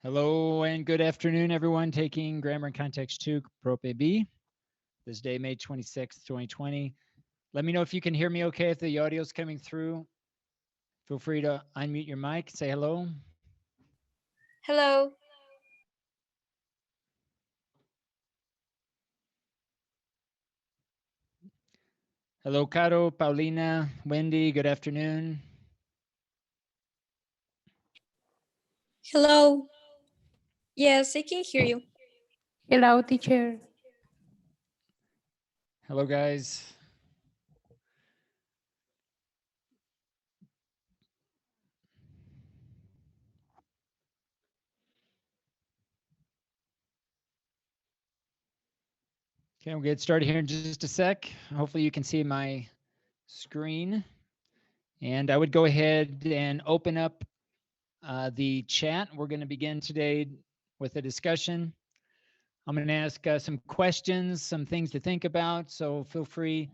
Hello and good afternoon, everyone. Taking Grammar and Context 2, Prope B. This day, May 26th, 2020. Let me know if you can hear me okay, if the audio is coming through. Feel free to unmute your mic, say hello. Hello. Hello, Caro, Paulina, Wendy, good afternoon. Hello. Yes, I can hear you. Hello, teacher. Hello, guys. Okay, we'll get started here in just a sec. Hopefully you can see my screen. And I would go ahead and open up the chat. We're going to begin today with a discussion. I'm going to ask some questions, some things to think about. So feel free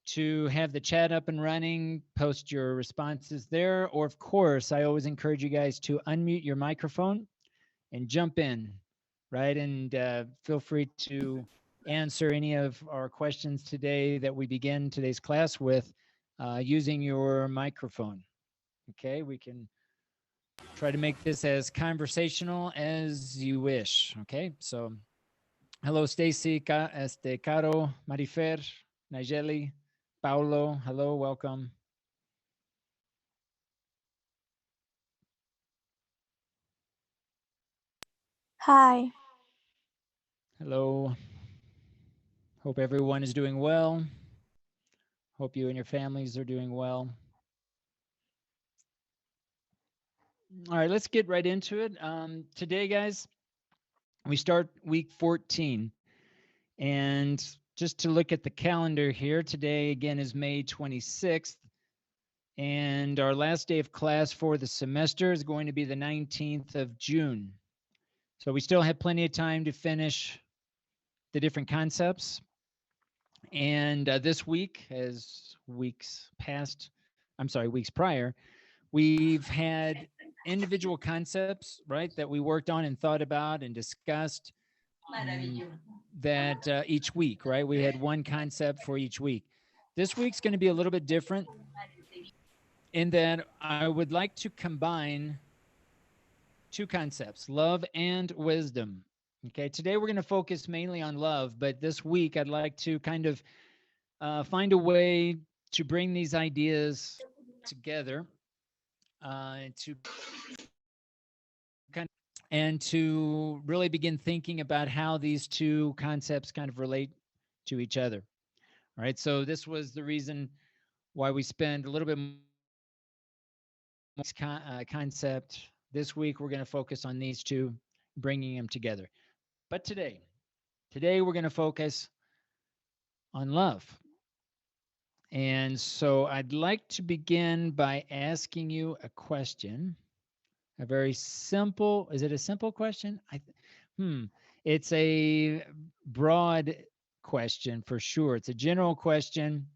to have the chat up and running, post your responses there. Or, of course, I always encourage you guys to unmute your microphone and jump in, right? And feel free to answer any of our questions today that we begin today's class with using your microphone. Okay, we can try to make this as conversational as you wish. Okay, so hello, Stacy, Caro, Marifer, Nigeli, Paulo. Hello, welcome. Hi. Hello. Hope everyone is doing well. Hope you and your families are doing well. All right, let's get right into it. Today, guys, we start week 14. And just to look at the calendar here, today again is May 26th. And our last day of class for the semester is going to be the 19th of June. So we still have plenty of time to finish the different concepts. And this week, as weeks prior, we've had individual concepts, right, that we worked on and thought about and discussed that each week, right? We had one concept for each week. This week's going to be a little bit different in that I would like to combine two concepts, love and wisdom. Okay, today we're going to focus mainly on love, but this week I'd like to kind of find a way to bring these ideas together to kind of, and to really begin thinking about how these two concepts kind of relate to each other. All right, so this was the reason why we spend a little bit more concept. This week we're going to focus on these two, bringing them together. But today we're going to focus on love. And so I'd like to begin by asking you a question. A very simple, is it a simple question? It's a broad question for sure. It's a general question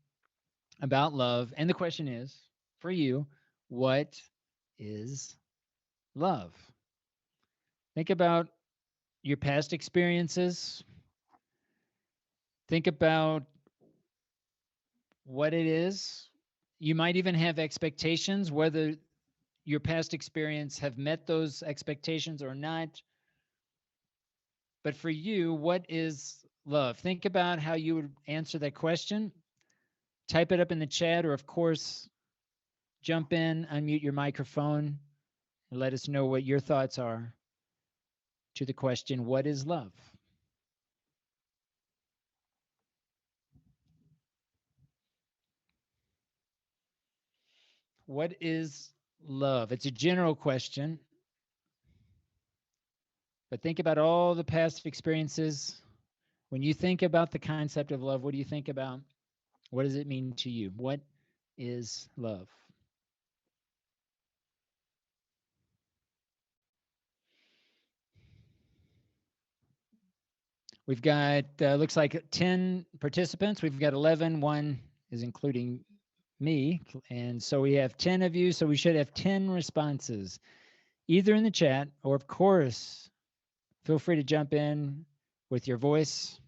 about love. And the question is, for you, what is love? Think about your past experiences. Think about what it is. You might even have expectations, whether your past experience have met those expectations or not. But for you, what is love? Think about how you would answer that question. Type it up in the chat, or of course, jump in, unmute your microphone, and let us know what your thoughts are to the question, what is love? What is love? It's a general question, but think about all the past experiences. When you think about the concept of love, what do you think about? What does it mean to you? What is love? We've got, looks like 10 participants. We've got 11. One is including me. And so we have 10 of you. So we should have 10 responses. either in the chat or, of course, feel free to jump in with your voice.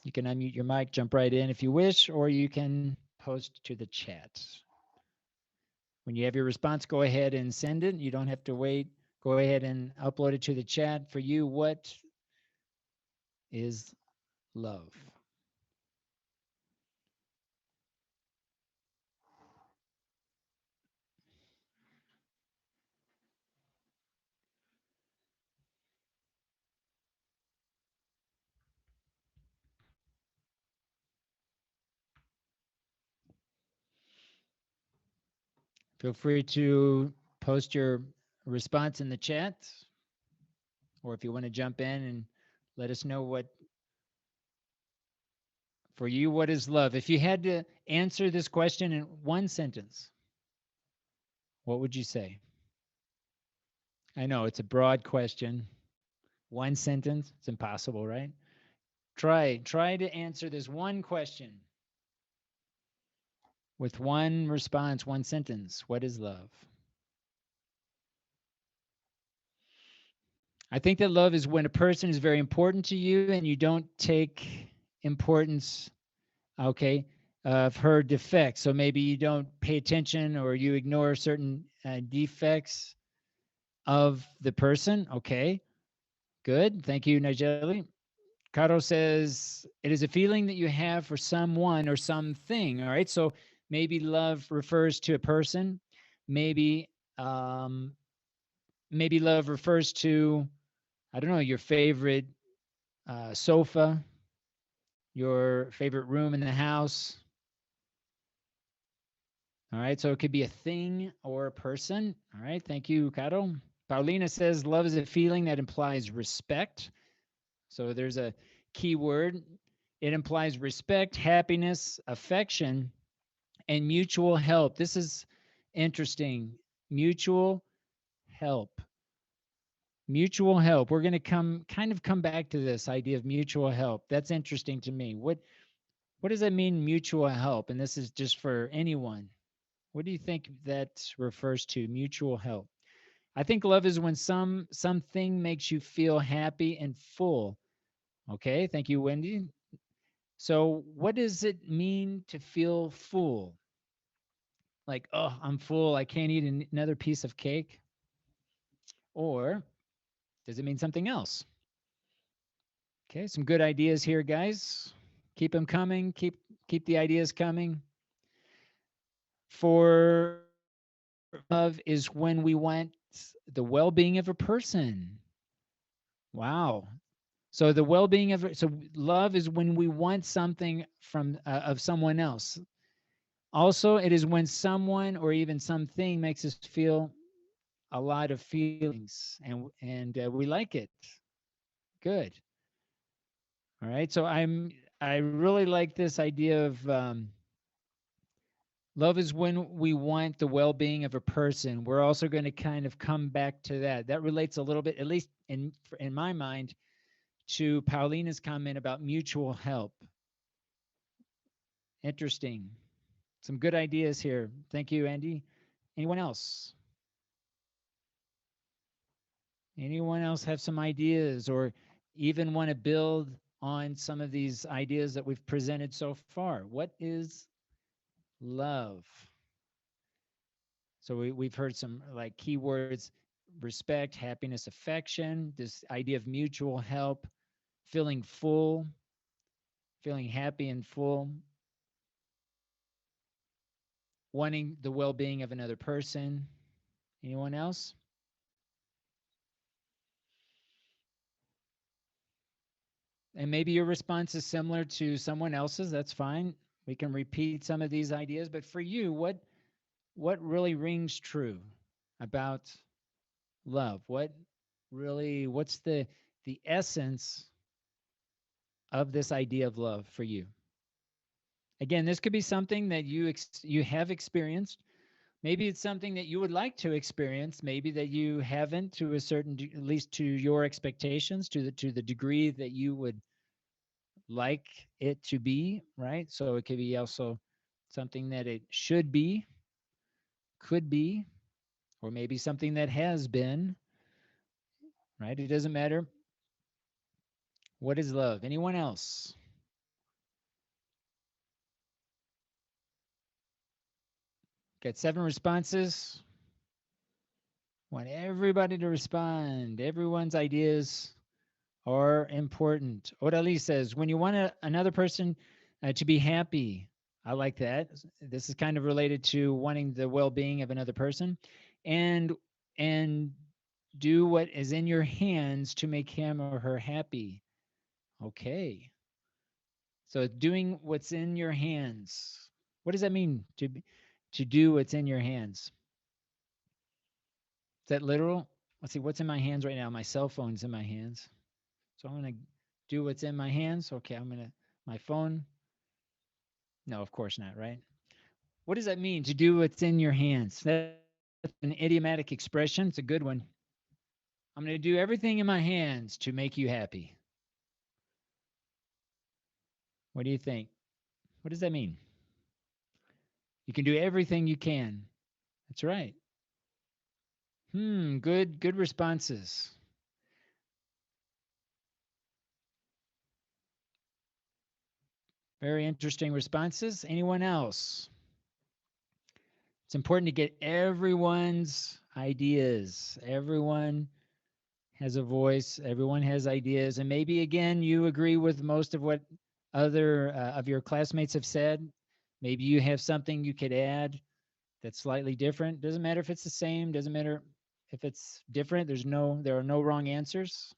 You can unmute your mic, jump right in if you wish, or you can post to the chat. When you have your response, go ahead and send it. You don't have to wait. Go ahead and upload it to the chat. For you, what is love? Feel free to post your response in the chat, or if you want to jump in and let us know what, for you, what is love? If you had to answer this question in one sentence, what would you say? I know it's a broad question. One sentence, it's impossible, right? Try to answer this one question with one response, one sentence. What is love? I think that love is when a person is very important to you and you don't take importance, okay, of her defects. So maybe you don't pay attention or you ignore certain defects of the person. Okay, good. Thank you, Nigeli. Caro says, it is a feeling that you have for someone or something. All right. So maybe love refers to a person. Maybe, maybe love refers to, I don't know, your favorite sofa, your favorite room in the house. All right. So it could be a thing or a person. All right. Thank you, Caro. Paulina says, love is a feeling that implies respect. So there's a key word. It implies respect, happiness, affection, and mutual help. This is interesting. Mutual help. Mutual help. We're going to come back to this idea of mutual help. That's interesting to me. What does that mean, mutual help? And this is just for anyone. What do you think that refers to, mutual help? I think love is when something makes you feel happy and full. Okay, thank you, Wendy. So what does it mean to feel full? Like, oh, I'm full, I can't eat another piece of cake? Or does it mean something else? Okay, some good ideas here, guys. Keep them coming. Keep the ideas coming. For love is when we want the well-being of a person. Wow. So the well-being so love is when we want something from of someone else. Also, it is when someone or even something makes us feel a lot of feelings, and we like it. Good. All right. So I really like this idea of love is when we want the well-being of a person. We're also going to kind of come back to that. That relates a little bit, at least in my mind, to Paulina's comment about mutual help. Interesting. Some good ideas here. Thank you, Andy. Anyone else? Anyone else have some ideas or even want to build on some of these ideas that we've presented so far? What is love? So we've heard some like keywords: respect, happiness, affection, this idea of mutual help, feeling full, feeling happy and full, wanting the well-being of another person. Anyone else? And maybe your response is similar to someone else's. That's fine. We can repeat some of these ideas. But for you, what really rings true about love? What's the essence of this idea of love for you? Again, this could be something that you have experienced. Maybe it's something that you would like to experience, maybe that you haven't, to a certain, at least to your expectations, to the degree that you would like it to be, right? So it could be also something that it should be, could be, or maybe something that has been, right? It doesn't matter. What is love? Anyone else? Got 7 responses. Want everybody to respond. Everyone's ideas are important. Orali says, when you want another person to be happy, I like that. This is kind of related to wanting the well-being of another person, and do what is in your hands to make him or her happy. Okay. So doing what's in your hands. What does that mean to do what's in your hands? Is that literal? Let's see, what's in my hands right now? My cell phone's in my hands. So I'm going to do what's in my hands. Okay, my phone. No, of course not, right? What does that mean to do what's in your hands? That's an idiomatic expression. It's a good one. I'm going to do everything in my hands to make you happy. What do you think? What does that mean? You can do everything you can. That's right. Good responses. Very interesting responses. Anyone else? It's important to get everyone's ideas. Everyone has a voice. Everyone has ideas. And maybe, again, you agree with most of what other of your classmates have said. Maybe you have something you could add that's slightly different. Doesn't matter if it's the same. Doesn't matter if it's different. There are no wrong answers.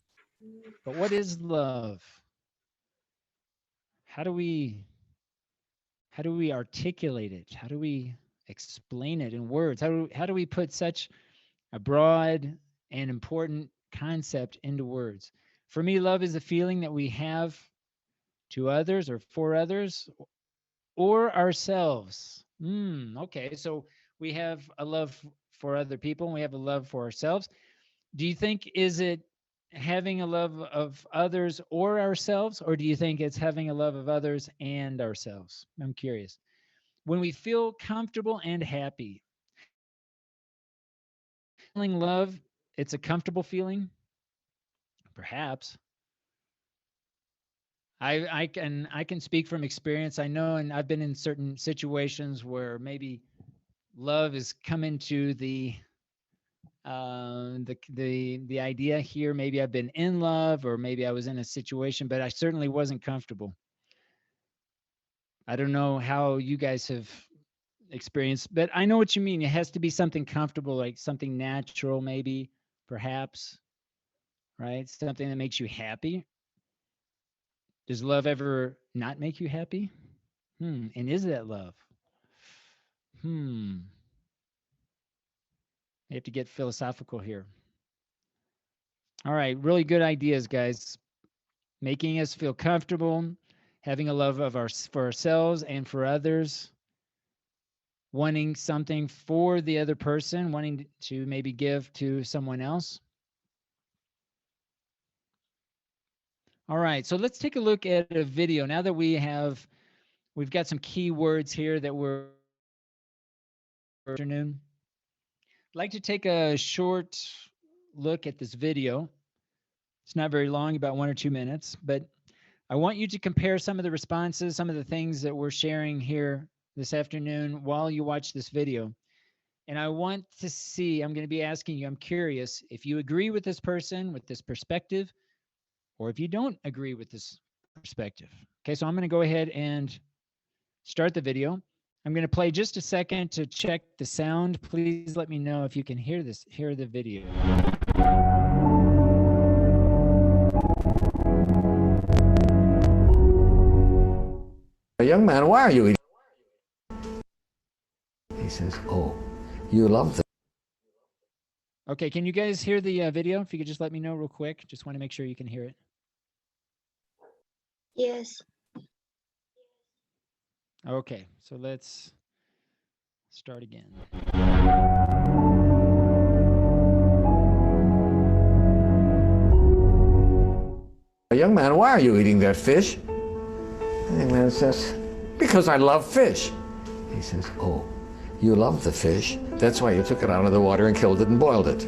But what is love? How do we articulate it? How do we explain it in words? How do we put such a broad and important concept into words? For me, love is a feeling that we have to others or for others or ourselves. Okay, so we have a love for other people and we have a love for ourselves. Do you think is it having a love of others or ourselves, or do you think it's having a love of others and ourselves? I'm curious. When we feel comfortable and happy, feeling love, it's a comfortable feeling, perhaps. I can speak from experience. I know, and I've been in certain situations where maybe love has come into the idea here. Maybe I've been in love, or maybe I was in a situation, but I certainly wasn't comfortable. I don't know how you guys have experienced, but I know what you mean. It has to be something comfortable, like something natural, maybe, perhaps, right? Something that makes you happy. Does love ever not make you happy? And is that love? You have to get philosophical here. All right, really good ideas, guys. Making us feel comfortable, having a love for ourselves and for others, wanting something for the other person, wanting to maybe give to someone else. All right, so let's take a look at a video. Now that we've got some key words here that we're afternoon. I'd like to take a short look at this video. It's not very long, about 1 or 2 minutes, but I want you to compare some of the responses, some of the things that we're sharing here this afternoon while you watch this video. And I want to see, I'm going to be asking you, I'm curious if you agree with this person, with this perspective, or if you don't agree with this perspective. Okay, so I'm going to go ahead and start the video. I'm going to play just a second to check the sound. Please let me know if you can hear the video. Young man, why are you eating? He says, oh, you love them. Okay, can you guys hear the video? If you could just let me know real quick. Just want to make sure you can hear it. Yes. Okay, so let's start again. Young man, why are you eating that fish? The young man says, because I love fish. He says, oh, you love the fish. That's why you took it out of the water and killed it and boiled it.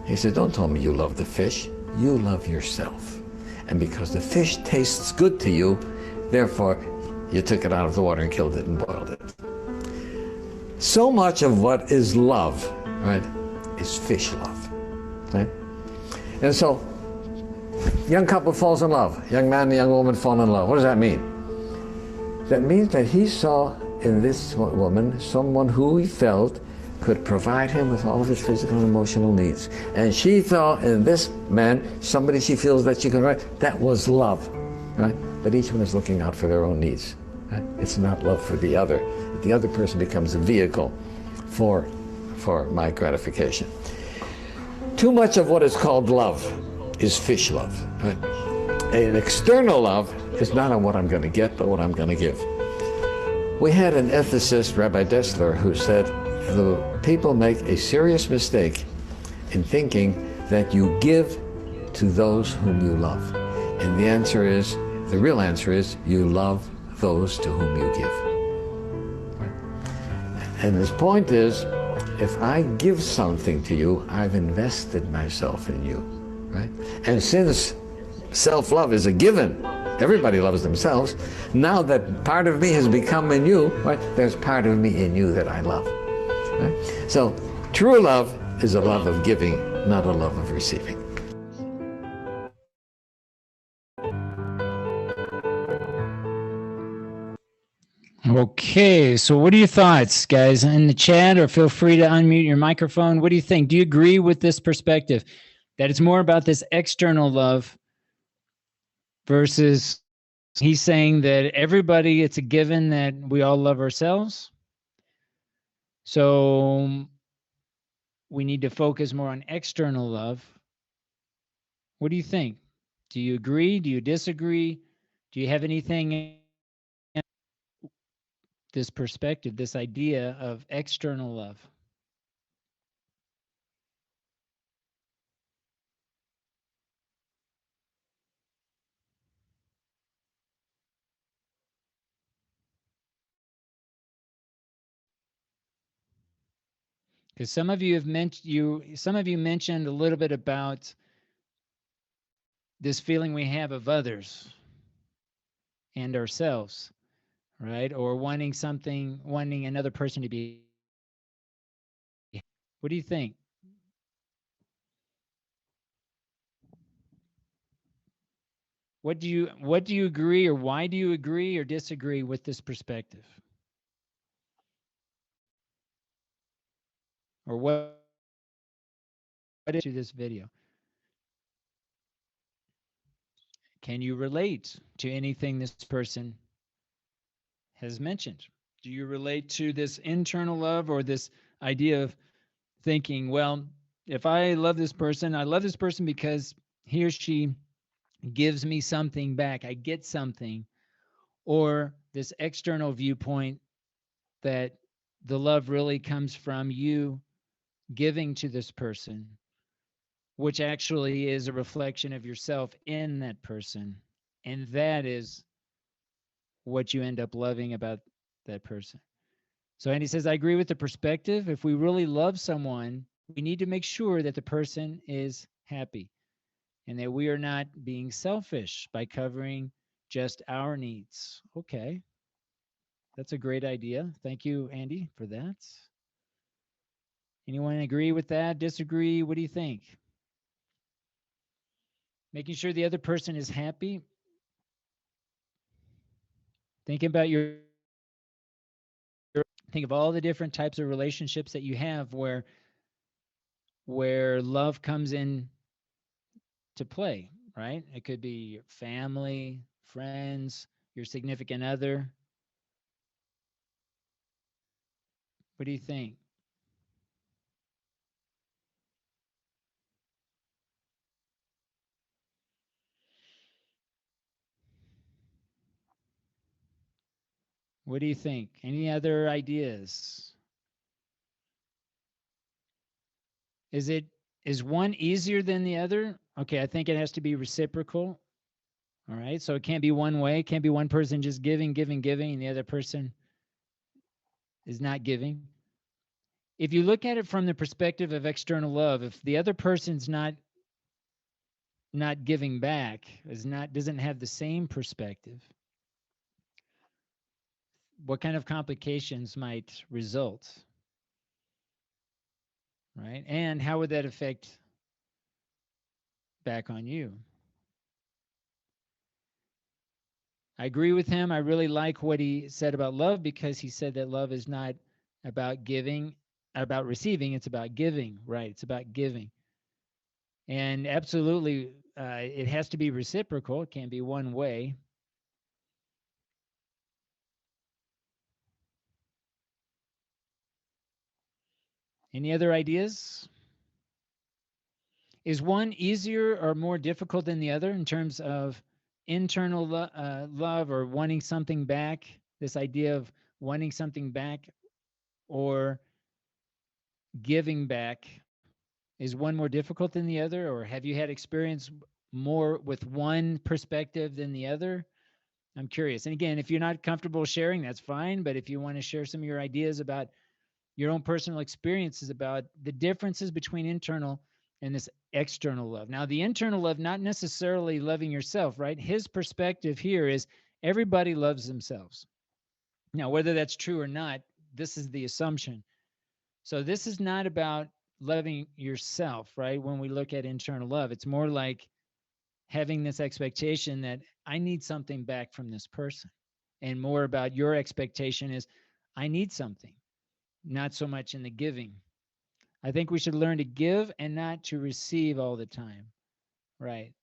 He said, don't tell me you love the fish. You love yourself. And because the fish tastes good to you, therefore, you took it out of the water and killed it and boiled it. So much of what is love, right, is fish love, right? And so, young couple falls in love. Young man and young woman fall in love. What does that mean? That means that he saw in this woman someone who he felt could provide him with all of his physical and emotional needs. And she saw in this man somebody she feels that she can write. That was love, right? But each one is looking out for their own needs. Right? It's not love for the other. The other person becomes a vehicle for my gratification. Too much of what is called love is fish love. Right? An external love is not on what I'm going to get, but what I'm going to give. We had an ethicist, Rabbi Dessler, who said, the people make a serious mistake in thinking that you give to those whom you love. And the answer is, the real answer is, you love those to whom you give. And his point is, if I give something to you, I've invested myself in you, right? And since self-love is a given, everybody loves themselves, now that part of me has become in you, right? There's part of me in you that I love. Right? So true love is a love of giving, not a love of receiving. Okay, so what are your thoughts, guys, in the chat, or feel free to unmute your microphone? What do you think? Do you agree with this perspective that it's more about this external love versus he's saying that everybody, it's a given that we all love ourselves? So we need to focus more on external love. What do you think? Do you agree? Do you disagree? Do you have anything in this perspective, this idea of external love? Because some of you have mentioned a little bit about this feeling we have of others and ourselves, right? Or wanting another person to be. What do you think? What do you agree, or why do you agree or disagree with this perspective? Or what is to this video? Can you relate to anything this person has mentioned? Do you relate to this internal love, or this idea of thinking, well, if I love this person, I love this person because he or she gives me something back, I get something, or this external viewpoint that the love really comes from you giving to this person, which actually is a reflection of yourself in that person. And that is what you end up loving about that person. So Andy says, I agree with the perspective. If we really love someone, we need to make sure that the person is happy and that we are not being selfish by covering just our needs. Okay. That's a great idea. Thank you, Andy, for that. Anyone agree with that? Disagree? What do you think? Making sure the other person is happy. Think about think of all the different types of relationships that you have where love comes in to play, right? It could be your family, friends, your significant other. What do you think? What do you think? Any other ideas? Is one easier than the other? Okay, I think it has to be reciprocal. All right, so it can't be one way. It can't be one person just giving, and the other person is not giving. If you look at it from the perspective of external love, if the other person's not giving back, doesn't have the same perspective, what kind of complications might result, right? And how would that affect back on you? I agree with him. I really like what he said about love, because he said that love is not about giving, about receiving, it's about giving, right? It's about giving. And absolutely, it has to be reciprocal. It can't be one way. Any other ideas? Is one easier or more difficult than the other in terms of internal love or wanting something back? This idea of wanting something back or giving back, is one more difficult than the other? Or have you had experience more with one perspective than the other? I'm curious. And again, if you're not comfortable sharing, that's fine. But if you want to share some of your ideas about your own personal experiences about the differences between internal and this external love. Now, the internal love, not necessarily loving yourself, right? His perspective here is everybody loves themselves. Now, whether that's true or not, this is the assumption. So this is not about loving yourself, right? When we look at internal love, it's more like having this expectation that I need something back from this person. And more about your expectation is I need something, not so much in the giving. I think we should learn to give and not to receive all the time. Right.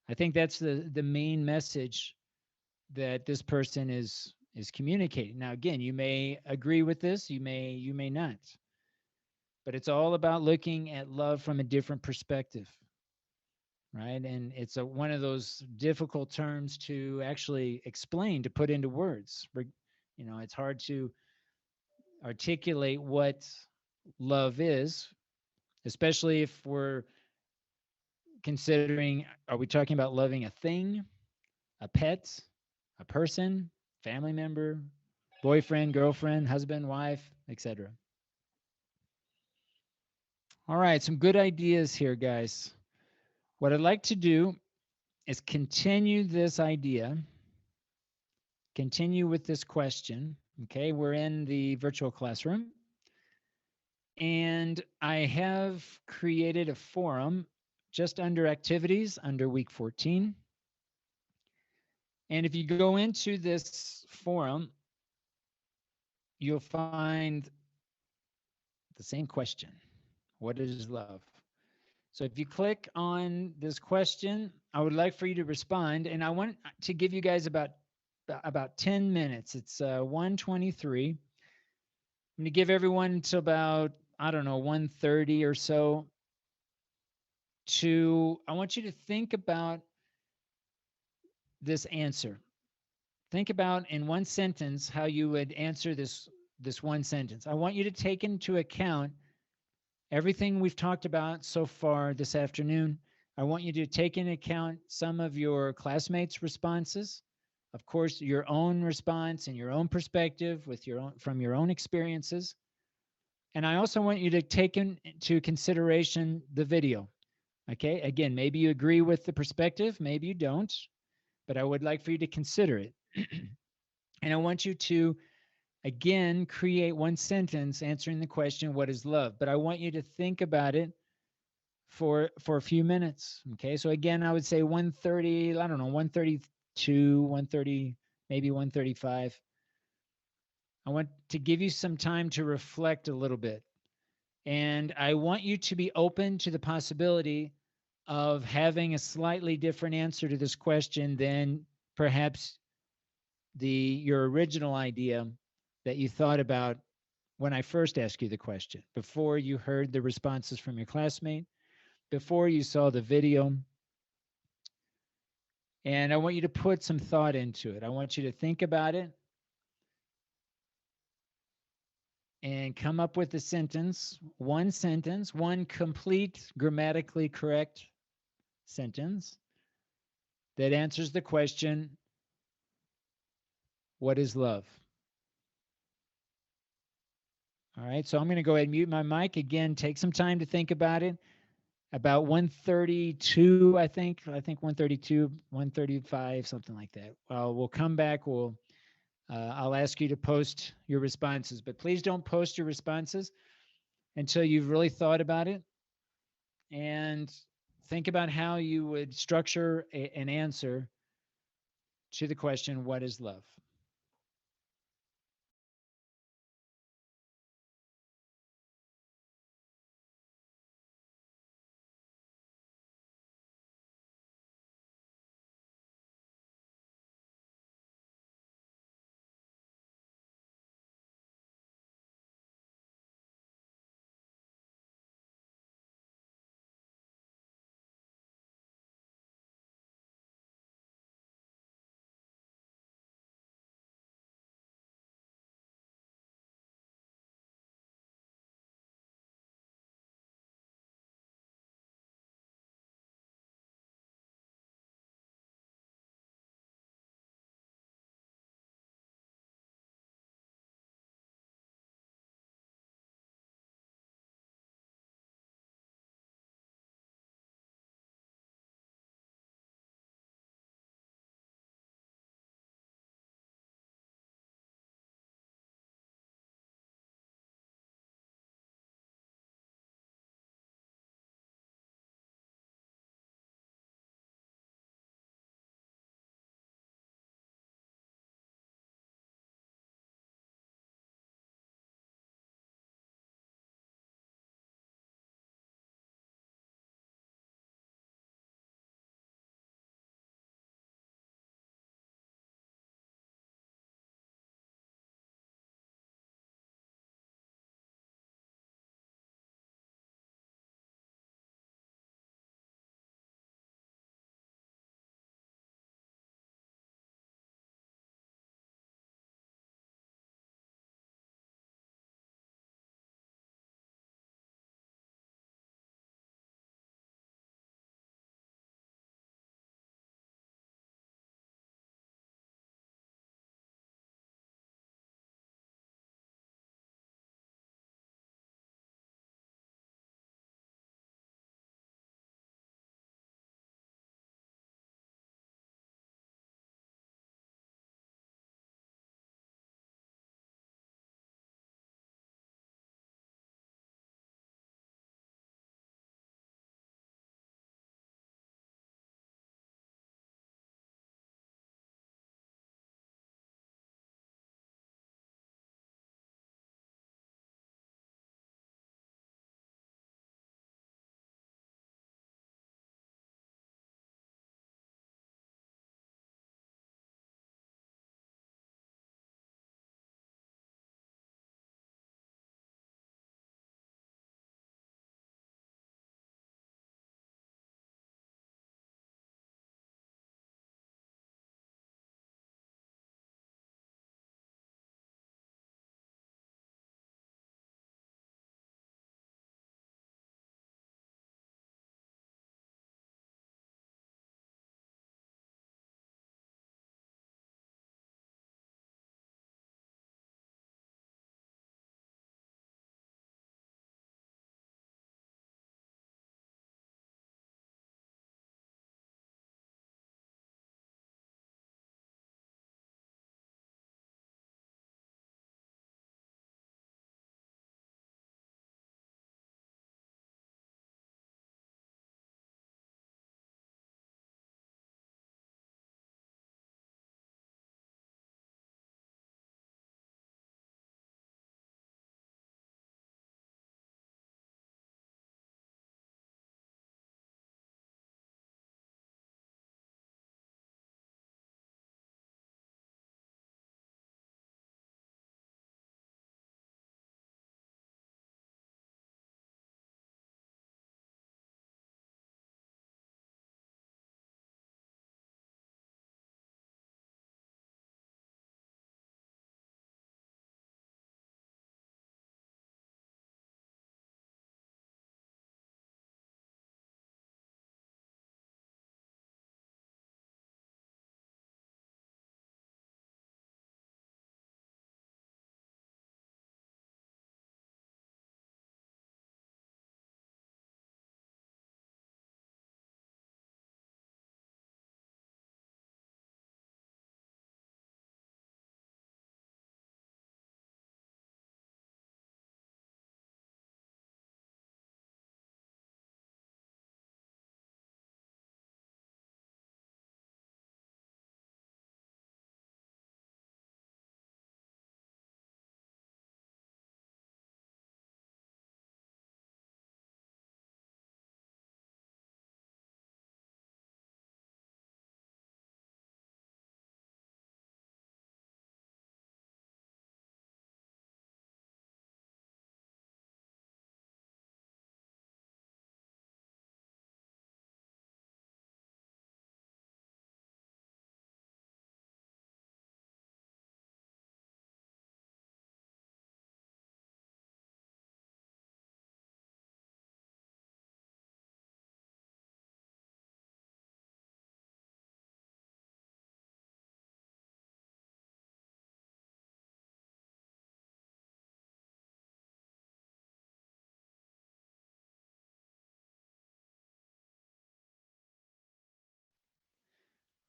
I think that's the main message that this person is communicating. Now, again, you may agree with this, you may not. But it's all about looking at love from a different perspective. Right? And it's one of those difficult terms to actually explain, to put into words. It's hard to articulate what love is, especially if we're considering, are we talking about loving a thing, a pet, a person, family member, boyfriend, girlfriend, husband, wife, etc. All right, some good ideas here, guys. What I'd like to do is continue this idea, continue with this question. Okay, we're in the virtual classroom. And I have created a forum just under activities under week 14. And if you go into this forum, you'll find the same question. What is love? So if you click on this question, I would like for you to respond. And I want to give you guys about 10 minutes. It's 1:23. I'm going to give everyone until about, 1:30 or so I want you to think about this answer. Think about in one sentence how you would answer this one sentence. I want you to take into account everything we've talked about so far this afternoon. I want you to take into account some of your classmates' responses, of course, your own response and your own perspective from your own experiences. And I also want you to take into consideration the video. Okay, again, maybe you agree with the perspective, maybe you don't, but I would like for you to consider it. And I want you to, again, create one sentence answering the question, what is love? But I want you to think about it for a few minutes. Okay, so again, I would say 1:30, 1:32, 1:30, maybe 1:35. I want to give you some time to reflect a little bit. And I want you to be open to the possibility of having a slightly different answer to this question than perhaps your original idea that you thought about when I first asked you the question, before you heard the responses from your classmate, before you saw the video. And I want you to put some thought into it. I want you to think about it and come up with one complete, grammatically correct sentence that answers the question, what is love? All right, so I'm going to go ahead and mute my mic. Again, take some time to think about it. About 1:32, I think 1:32, 1:35, something like that. We'll come back. I'll ask you to post your responses, but please don't post your responses until you've really thought about it and think about how you would structure an answer to the question, what is love?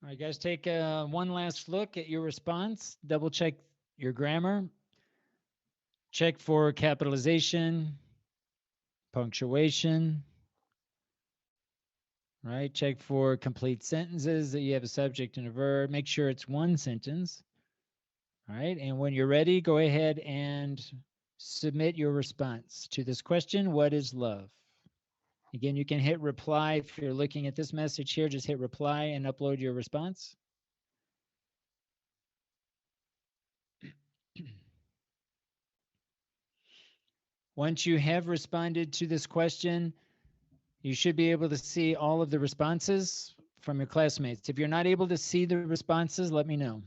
All right, guys, take one last look at your response. Double check your grammar. Check for capitalization, punctuation, right? Check for complete sentences that you have a subject and a verb. Make sure it's one sentence. All right, and when you're ready, go ahead and submit your response to this question. What is love? Again, you can hit reply. If you're looking at this message here, just hit reply and upload your response. Once you have responded to this question, you should be able to see all of the responses from your classmates. If you're not able to see the responses, let me know.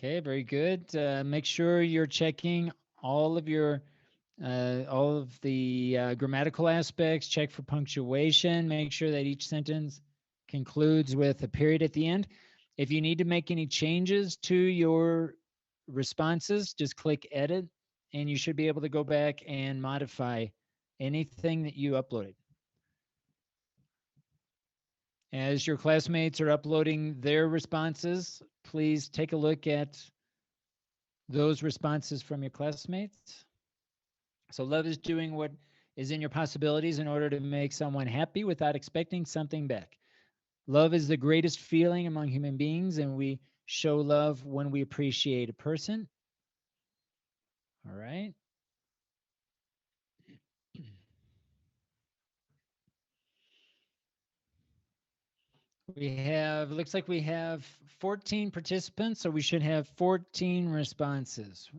Okay, very good. Make sure you're checking all of your all of the grammatical aspects. Check for punctuation. Make sure that each sentence concludes with a period at the end. If you need to make any changes to your responses, just click edit and you should be able to go back and modify anything that you uploaded. As your classmates are uploading their responses, please take a look at those responses from your classmates. So love is doing what is in your possibilities in order to make someone happy without expecting something back. Love is the greatest feeling among human beings, and we show love when we appreciate a person. All right. We have, looks like we have 14 participants, so we should have 14 responses.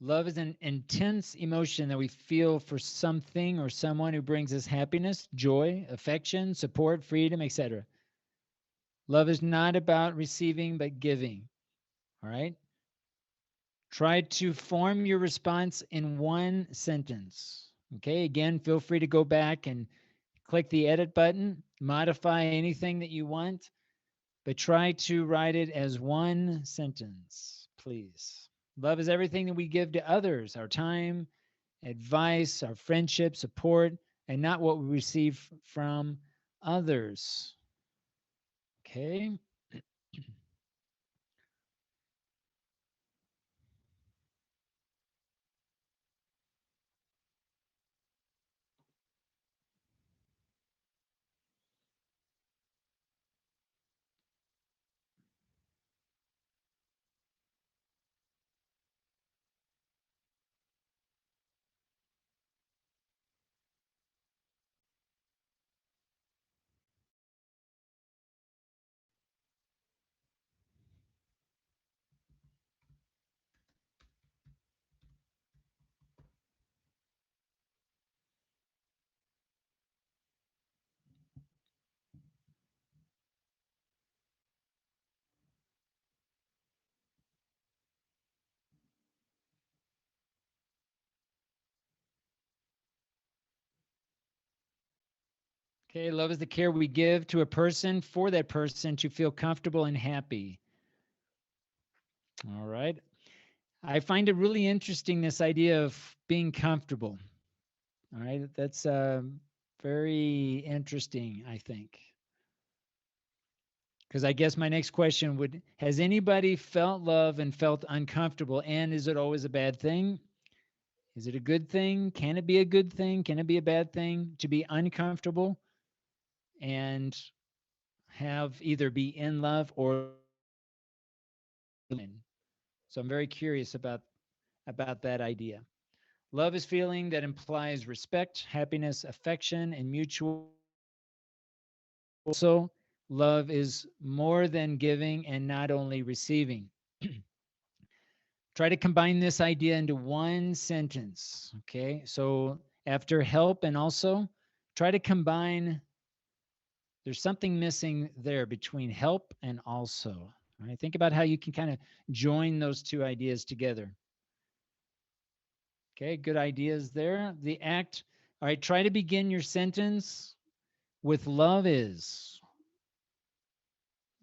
Love is an intense emotion that we feel for something or someone who brings us happiness, joy, affection, support, freedom, etc. Love is not about receiving, but giving. All right. Try to form your response in one sentence. Okay. Again, feel free to go back and click the edit button, modify anything that you want, but try to write it as one sentence, please. Love is everything that we give to others, our time, advice, our friendship, support, and not what we receive from others. Okay. Okay, love is the care we give to a person for that person to feel comfortable and happy. All right. I find it really interesting, this idea of being comfortable. All right. That's very interesting, I think. Because I guess my next question would, has anybody felt love and felt uncomfortable? And is it always a bad thing? Is it a good thing? Can it be a good thing? Can it be a bad thing to be uncomfortable and have either be in love or in? So I'm very curious about that idea. Love is feeling that implies respect, happiness, affection, and mutual. Also, love is more than giving and not only receiving. try to combine this idea into one sentence. Okay, so after help and also, try to combine. There's something missing there between help and also. All right, think about how you can kind of join those two ideas together. Okay, good ideas there. The act. All right, try to begin your sentence with love is.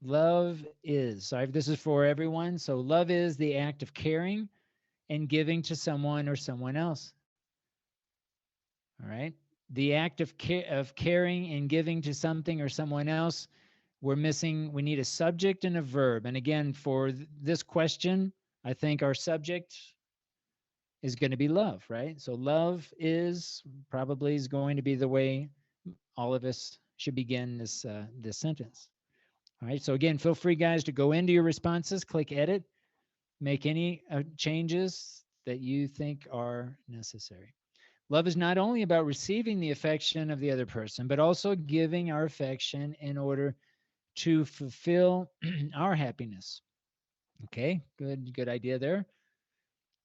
Love is. Sorry, this is for everyone. So love is the act of caring and giving to someone or someone else. All right. The act of caring and giving to something or someone else, we need a subject and a verb. And again, for this question, I think our subject is going to be love, right? So love is probably is going to be the way all of us should begin this sentence. All right. So again, feel free, guys, to go into your responses, click edit, make any changes that you think are necessary. Love is not only about receiving the affection of the other person, but also giving our affection in order to fulfill our happiness. Okay, good idea there.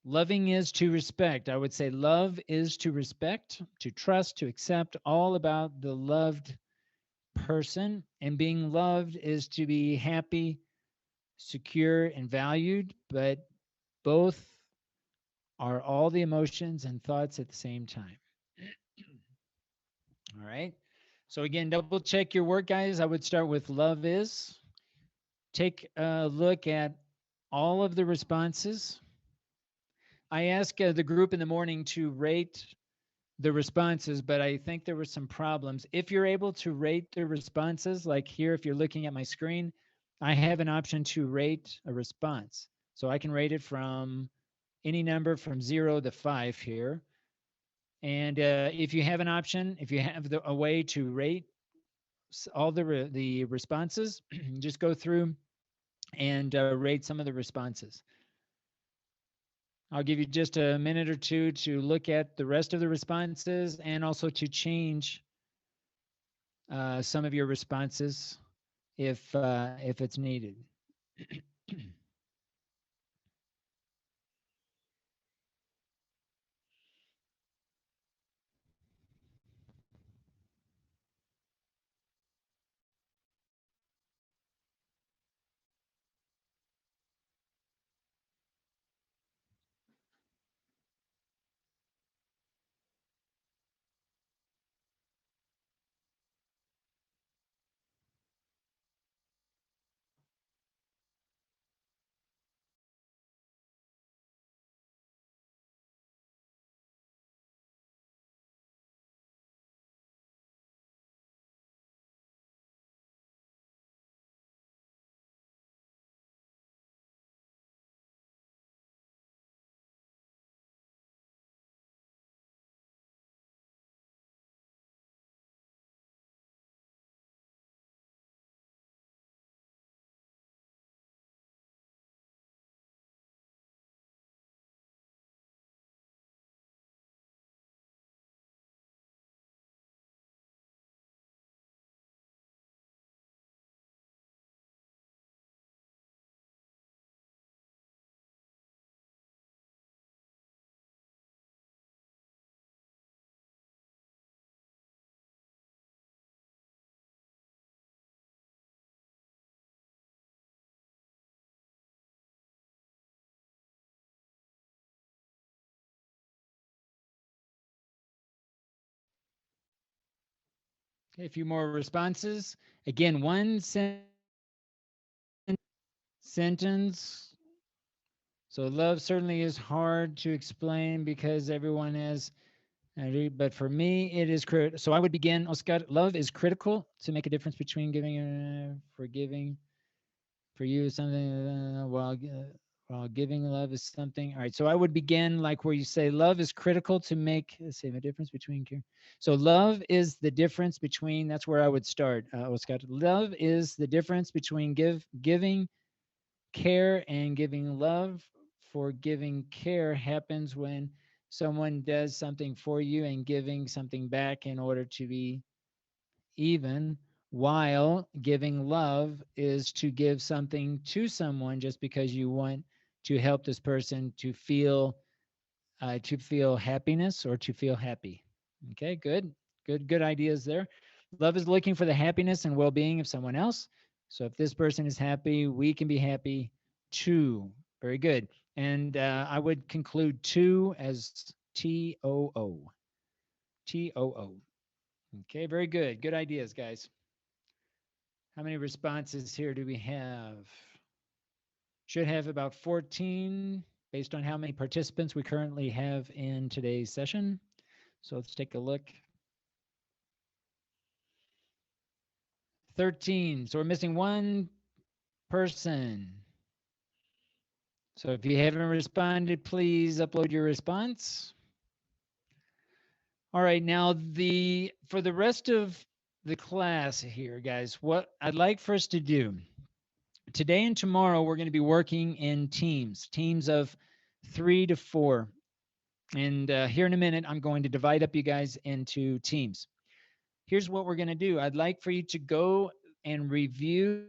Loving is to respect. I would say love is to respect, to trust, to accept, all about the loved person. And being loved is to be happy, secure, and valued, but both are all the emotions and thoughts at the same time. All right. So again, double check your work, guys. I would start with love is. Take a look at all of the responses. I asked the group in the morning to rate the responses, but I think there were some problems. If you're able to rate the responses, like here, if you're looking at my screen, I have an option to rate a response. So I can rate it from any number from 0 to 5 here. And if you have an option, if you have a way to rate all the responses, just go through and rate some of the responses. I'll give you just a minute or two to look at the rest of the responses and also to change some of your responses if it's needed. Okay, a few more responses. Again, one sentence. So love certainly is hard to explain because everyone has, but for me, it is critical. So I would begin, Oscar, love is critical to make a difference between giving and forgiving. For you, something while giving love is something. All right, so I would begin like where you say love is critical to make, let's see, the difference between care. So love is the difference between, that's where I would start, Oscar. Love is the difference between giving care and giving love. For giving care happens when someone does something for you and giving something back in order to be even, while giving love is to give something to someone just because you want to help this person to feel happiness or to feel happy. Okay, good ideas there. Love is looking for the happiness and well-being of someone else. So if this person is happy, we can be happy too. Very good. And I would conclude two as TOO. TOO. Okay, very good. Good ideas, guys. How many responses here do we have? Should have about 14 based on how many participants we currently have in today's session. So let's take a look. 13. So we're missing one person. So if you haven't responded, please upload your response. All right, now for the rest of the class here, guys, what I'd like for us to do today and tomorrow, we're going to be working in teams of 3 to 4. And here in a minute, I'm going to divide up you guys into teams. Here's what we're going to do. I'd like for you to go and review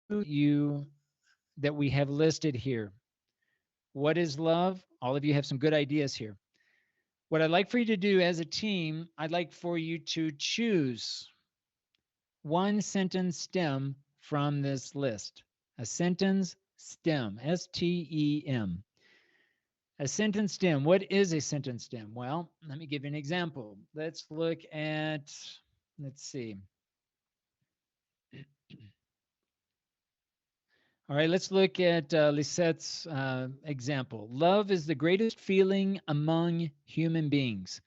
that we have listed here. What is love? All of you have some good ideas here. What I'd like for you to do as a team, I'd like for you to choose one sentence stem from this list. A sentence stem, S-T-E-M. A sentence stem. What is a sentence stem? Well, let me give you an example. Let's look at, let's see. All right, let's look at Lisette's example. Love is the greatest feeling among human beings.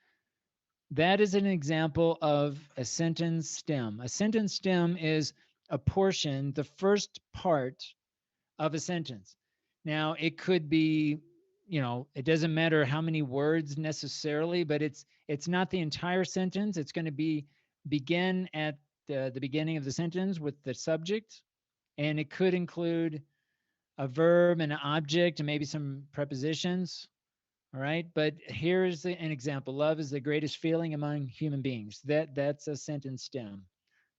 That is an example of a sentence stem. A sentence stem is a portion, the first part of a sentence. Now, it could be, it doesn't matter how many words necessarily, but it's not the entire sentence. It's going to begin at the beginning of the sentence with the subject. And it could include a verb and an object and maybe some prepositions. All right. But here's an example. Love is the greatest feeling among human beings. That's a sentence stem.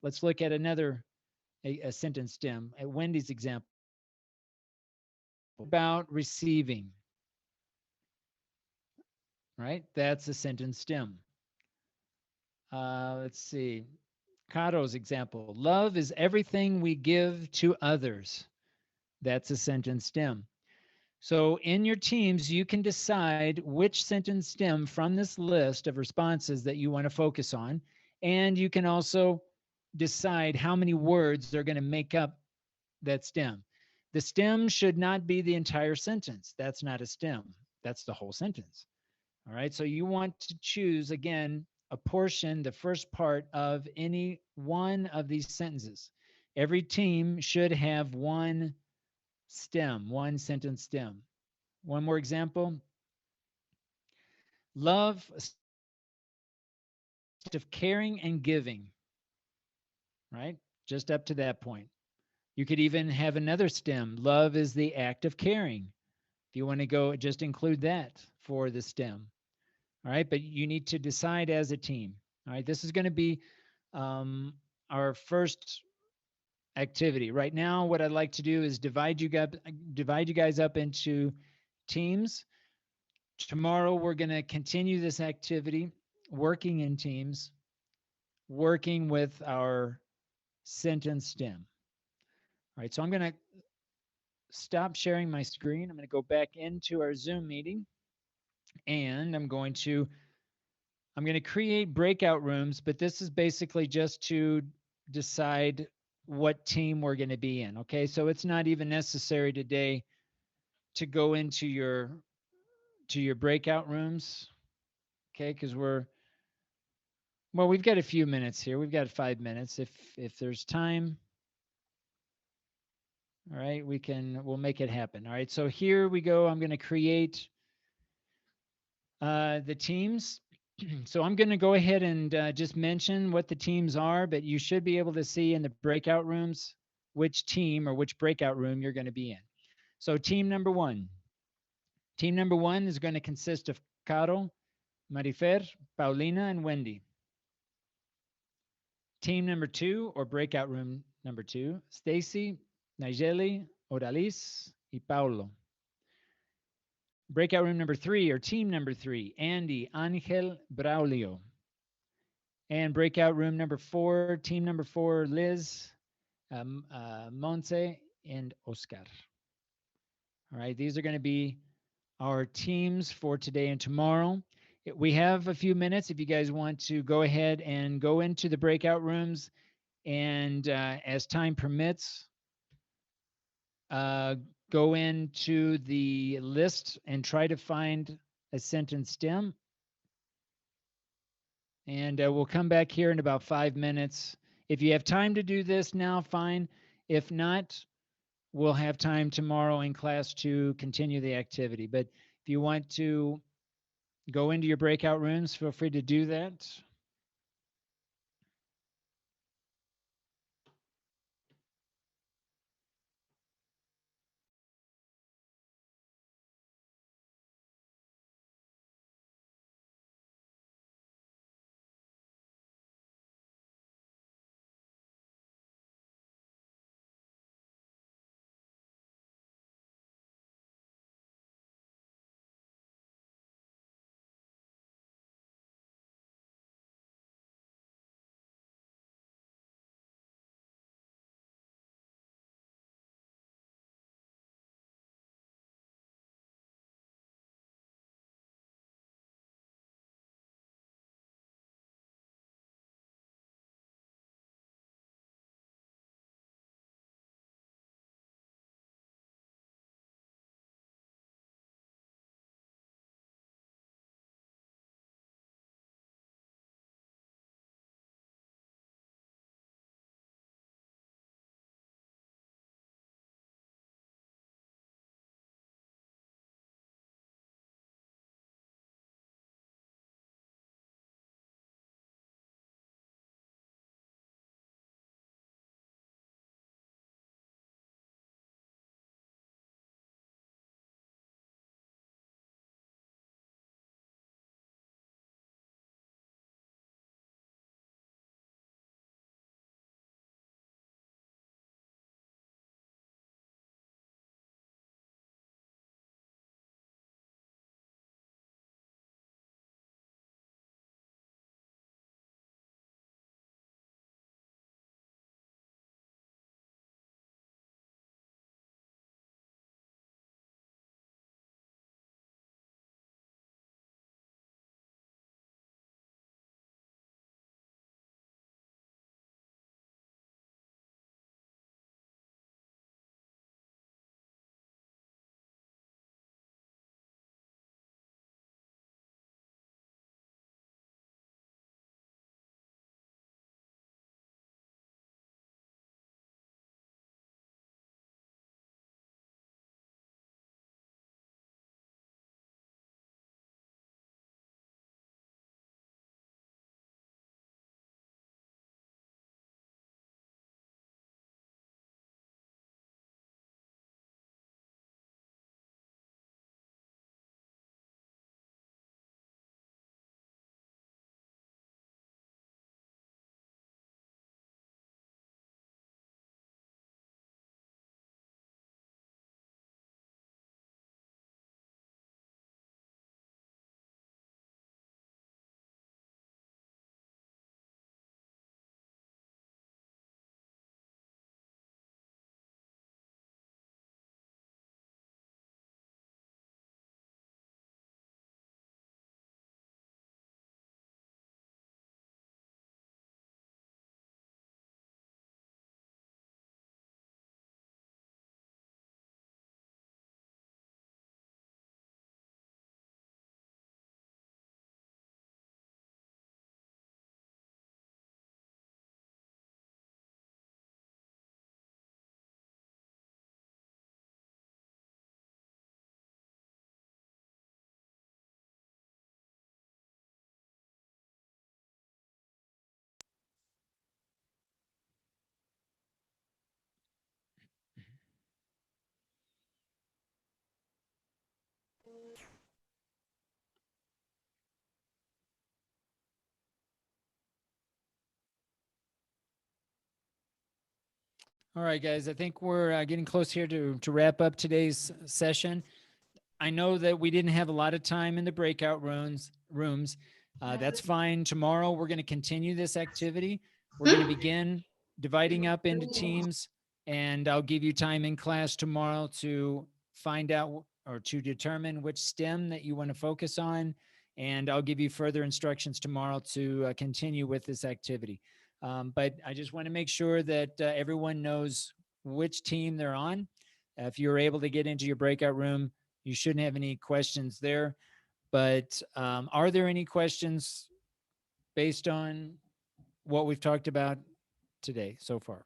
Let's look at another a sentence stem. At Wendy's example about receiving. Right. That's a sentence stem. Let's see. Caro's example. Love is everything we give to others. That's a sentence stem. So in your teams, you can decide which sentence stem from this list of responses that you want to focus on. And you can also decide how many words are going to make up that stem. The stem should not be the entire sentence. That's not a stem. That's the whole sentence. All right. So you want to choose, again, a portion, the first part of any one of these sentences. Every team should have one stem, one sentence stem. One more example. Love of caring and giving, right? Just up to that point. You could even have another stem. Love is the act of caring. If you want to go, just include that for the stem. All right, but you need to decide as a team. All right, this is going to be our first activity. Right now, what I'd like to do is divide you guys up into teams. Tomorrow, we're going to continue this activity, working in teams, working with our sentence stem. All right, so I'm going to stop sharing my screen. I'm going to go back into our Zoom meeting, and I'm going to create breakout rooms, but this is basically just to decide what team we're going to be in. Okay, so it's not even necessary today to go into your breakout rooms. Okay, because we've got a few minutes here. We've got 5 minutes if there's time. All right, we'll make it happen. All right, so here we go. I'm going to create the teams. So I'm going to go ahead and just mention what the teams are, but you should be able to see in the breakout rooms which team or which breakout room you're going to be in. So team number one. Team number one is going to consist of Caro, Marifer, Paulina, and Wendy. Team number two, or breakout room number two, Stacy, Nigeli, Odalis, y Paulo. Breakout room number 3 or team number 3, Andy, Angel, Braulio. And breakout room number 4, team number 4, Liz, Monse, and Oscar. All right, these are going to be our teams for today and tomorrow. We have a few minutes if you guys want to go ahead and go into the breakout rooms, and as time permits, go into the list and try to find a sentence stem. And we'll come back here in about 5 minutes. If you have time to do this now, fine. If not, we'll have time tomorrow in class to continue the activity. But if you want to go into your breakout rooms, feel free to do that. All right, guys, I think we're getting close here to wrap up today's session. I know that we didn't have a lot of time in the breakout rooms. That's fine. Tomorrow, we're going to continue this activity. We're going to begin dividing up into teams, and I'll give you time in class tomorrow to find out or to determine which STEM that you want to focus on. And I'll give you further instructions tomorrow to continue with this activity. But I just want to make sure that everyone knows which team they're on. If you're able to get into your breakout room, you shouldn't have any questions there. But are there any questions based on what we've talked about today so far?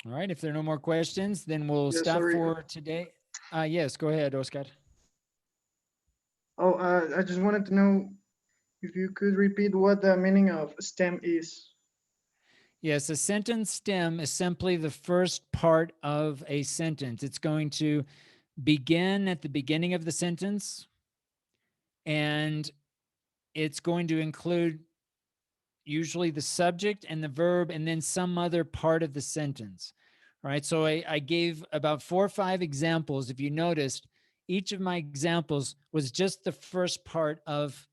All right, if there are no more questions, then we'll Yeah, stop sorry. for today. Yes, go ahead, Oscar. Oh, I just wanted to know if you could repeat what the meaning of STEM is. Yes, a sentence stem is simply the first part of a sentence. It's going to begin at the beginning of the sentence, and it's going to include usually the subject and the verb and then some other part of the sentence. All right, so I gave about 4 or 5 examples. If you noticed, each of my examples was just the first part of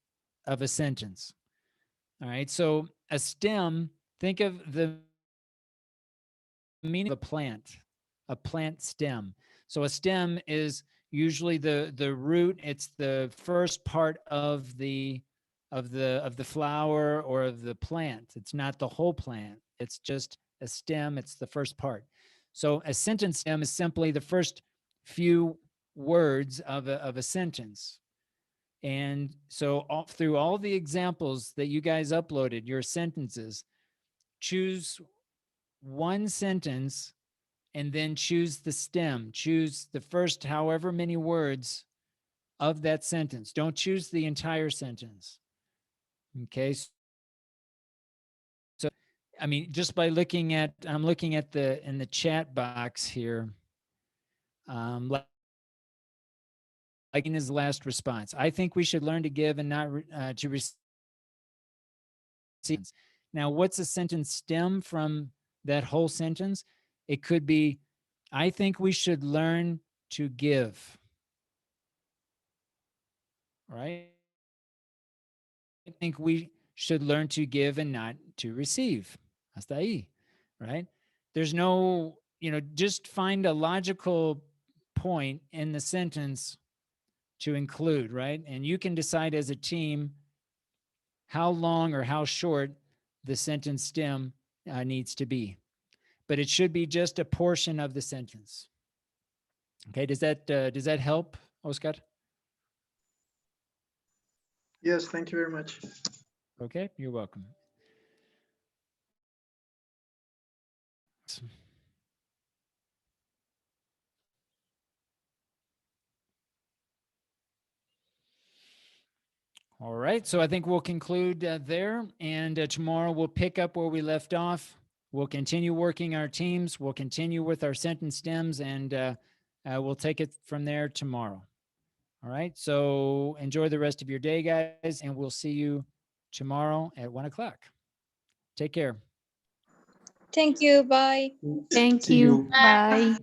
a sentence. All right, so a stem, think of the meaning of a plant stem. So a stem is usually the root. It's the first part of the flower or of the plant. It's not the whole plant. It's just a stem. It's the first part. So a sentence stem is simply the first few words of a sentence. And so through all the examples that you guys uploaded, your sentences, choose one sentence and then choose the stem. Choose the first however many words of that sentence. Don't choose the entire sentence. Okay. So, I mean, just by looking at, I'm looking at in the chat box here. Like in his last response, I think we should learn to give and not to receive. Now, what's a sentence stem from that whole sentence? It could be, I think we should learn to give. Right? I think we should learn to give and not to receive. Hasta ahí, right? There's no, just find a logical point in the sentence to include, right? And you can decide as a team how long or how short the sentence stem needs to be. But it should be just a portion of the sentence. Okay, does that help, Oscar? Yes, thank you very much. Okay, you're welcome. All right, so I think we'll conclude there, and tomorrow we'll pick up where we left off. We'll continue working our teams. We'll continue with our sentence stems, and we'll take it from there tomorrow. All right, so enjoy the rest of your day, guys, and we'll see you tomorrow at 1 o'clock. Take care. Thank you. Bye. Thank See you. you. Bye.